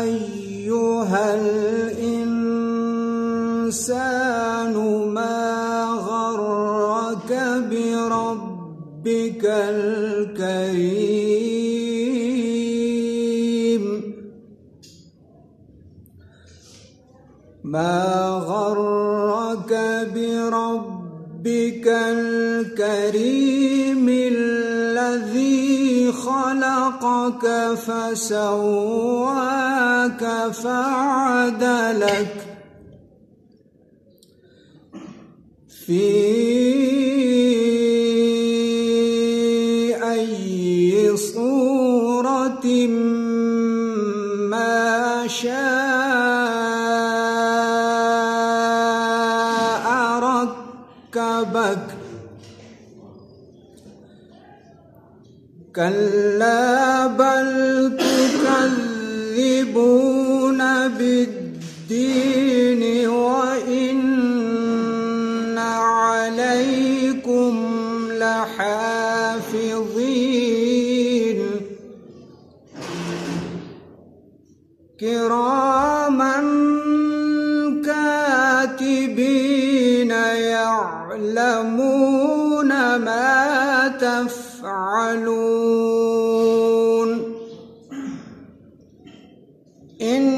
أيها الإنسان ما غرك بربك الكريم الذي خلقك فسواك فعدلك في أي صورة ما شاء ركبك كلا بل تكذبون بالدين وإن عليكم لحافظين كراما كاتبين يعلمون ما تفعلون إن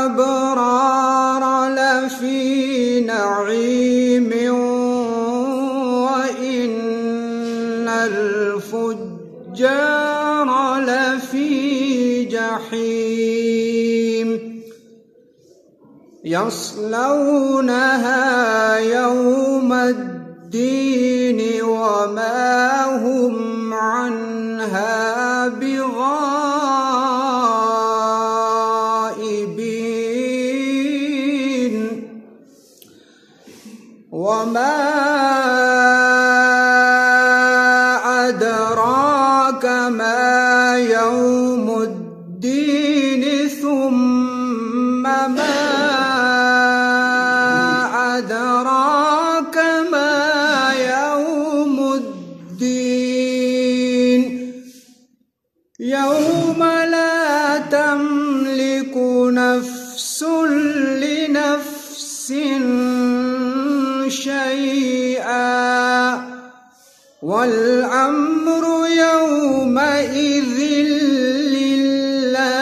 الأبرار لفي نعيم وإن الفجار لفي جحيم يصلونها يوم الدين وما هم عنها بغائبين وما أدراك ما يوم الدين ثم ما أدراك ما يوم الدين يوم لا تملك نفس لنفس شيئا والأمر يومئذ لله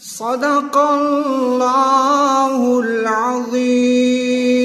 صدق الله العظيم.